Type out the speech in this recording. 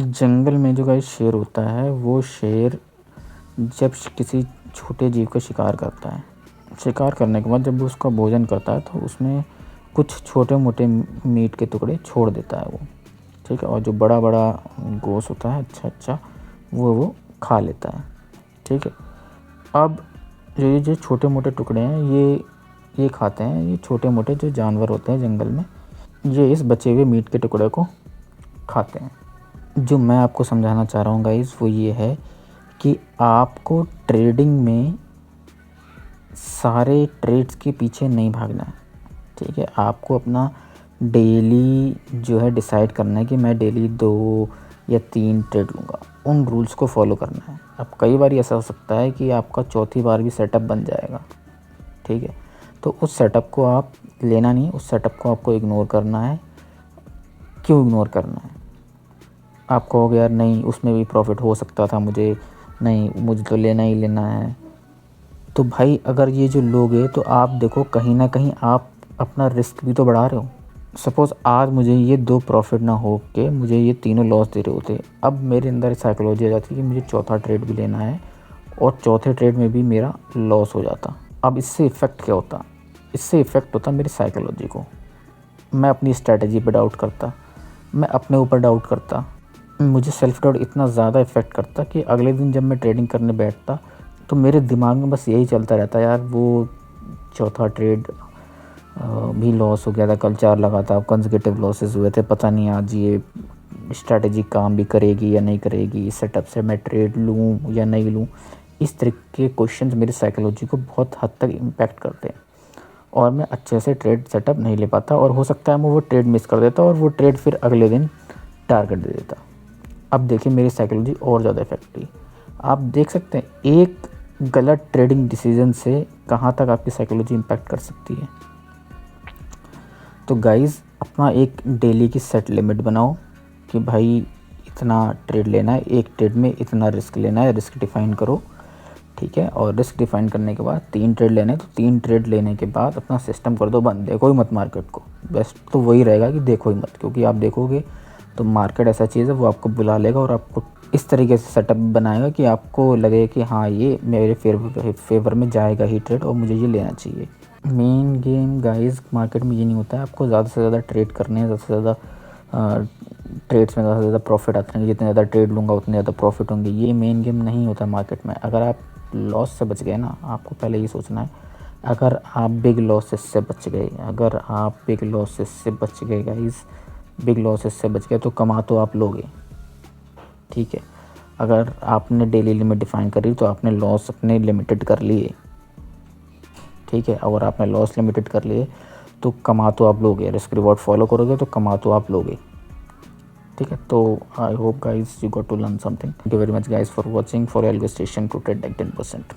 जंगल में जो गाइस शेर होता है, वो शेर जब किसी छोटे जीव का शिकार करता है, शिकार करने के बाद जब वो उसका भोजन करता है तो उसमें कुछ छोटे मोटे मीट के टुकड़े छोड़ देता है वो, ठीक है। और जो बड़ा बड़ा गोश्त होता है अच्छा अच्छा वो खा लेता है, ठीक है। अब ये जो छोटे मोटे टुकड़े हैं ये खाते हैं, ये छोटे मोटे जो जानवर होते हैं जंगल में, ये इस बचे हुए मीट के टुकड़े को खाते हैं। जो मैं आपको समझाना चाह रहा हूँ गाइस वो ये है कि आपको ट्रेडिंग में सारे ट्रेड्स के पीछे नहीं भागना है, ठीक है। आपको अपना डेली जो है डिसाइड करना है कि मैं डेली 2 या 3 ट्रेड लूँगा, उन रूल्स को फॉलो करना है। अब कई बार ऐसा हो सकता है कि आपका चौथी बार भी सेटअप बन जाएगा, ठीक है। तो उस सेटअप को आप लेना नहीं, उस सेटअप को आपको इग्नोर करना है। क्यों इग्नोर करना है? आप कहोगे यार नहीं उसमें भी प्रॉफिट हो सकता था, मुझे तो लेना ही लेना है। तो भाई अगर ये जो लोगे तो आप देखो कहीं ना कहीं आप अपना रिस्क भी तो बढ़ा रहे हो। सपोज़ आज मुझे ये 2 प्रॉफिट ना हो के मुझे ये तीनों लॉस दे रहे होते, अब मेरे अंदर साइकोलॉजी आ जाती है कि मुझे चौथा ट्रेड भी लेना है और चौथे ट्रेड में भी मेरा लॉस हो जाता। अब इससे इफ़ेक्ट क्या होता? इससे इफ़ेक्ट होता मेरी साइकोलॉजी को। मैं अपनी स्ट्रैटेजी पे डाउट करता, मैं अपने ऊपर डाउट करता, मुझे सेल्फ डाउट इतना ज़्यादा इफ़ेक्ट करता कि अगले दिन जब मैं ट्रेडिंग करने बैठता तो मेरे दिमाग में बस यही चलता रहता, यार वो चौथा ट्रेड भी लॉस हो गया था, कल 4 लगा था, कंसेक्यूटिव लॉसेस हुए थे, पता नहीं आज ये स्ट्रैटेजी काम भी करेगी या नहीं करेगी, इस सेटअप से मैं ट्रेड लूँ या नहीं लूँ। इस तरह के क्वेश्चंस मेरी साइकोलॉजी को बहुत हद तक इम्पैक्ट करते हैं और मैं अच्छे से ट्रेड सेटअप नहीं ले पाता और हो सकता है मैं वो ट्रेड मिस कर देता और वो ट्रेड फिर अगले दिन टारगेट दे देता। अब देखिए मेरी साइकोलॉजी और ज़्यादा इफेक्ट हुई। आप देख सकते हैं एक गलत ट्रेडिंग डिसीजन से कहाँ तक आपकी साइकोलॉजी इम्पैक्ट कर सकती है। तो गाइज़ अपना एक डेली की सेट लिमिट बनाओ कि भाई इतना ट्रेड लेना है, एक ट्रेड में इतना रिस्क लेना है, रिस्क डिफ़ाइन करो, ठीक है। और रिस्क डिफ़ाइन करने के बाद 3 ट्रेड लेने हैं तो 3 ट्रेड लेने के बाद अपना सिस्टम कर दो बंद, देखो ही मत मार्केट को। बेस्ट तो वही रहेगा कि देखो ही मत, क्योंकि आप देखोगे तो मार्केट ऐसा चीज़ है वो आपको बुला लेगा और आपको इस तरीके से सेटअप बनाएगा कि आपको लगे कि हाँ ये मेरे फेवर में जाएगा ही ट्रेड और मुझे ये लेना चाहिए। मेन गेम गाइस मार्केट में ये नहीं होता है आपको ज़्यादा से ज़्यादा ट्रेड करने हैं, ज़्यादा से ज़्यादा ट्रेड्स में ज़्यादा से ज़्यादा प्रॉफिट आते हैं, जितने ज़्यादा ट्रेड लूँगा उतने ज़्यादा प्रॉफिट होंगे। ये मेन गेम नहीं होता मार्केट में। अगर आप लॉस से बच गए ना, आपको पहले ये सोचना है, अगर आप बिग लॉसेस से बच गए गाइस, बिग लॉसेस से बच गए तो कमा तो आप लोगे, ठीक है। अगर आपने डेली लिमिट डिफाइन करी तो आपने लॉस अपने लिमिटेड कर लिए, ठीक है। अगर आपने लॉस लिमिटेड कर लिए तो कमा तो आप लोगे, रिस्क रिवॉर्ड फॉलो करोगे तो कमा तो आप लोगे, ठीक है। तो I hope guys you got to learn something. Thank you very much guys for watching, for algo station to trade like 10%।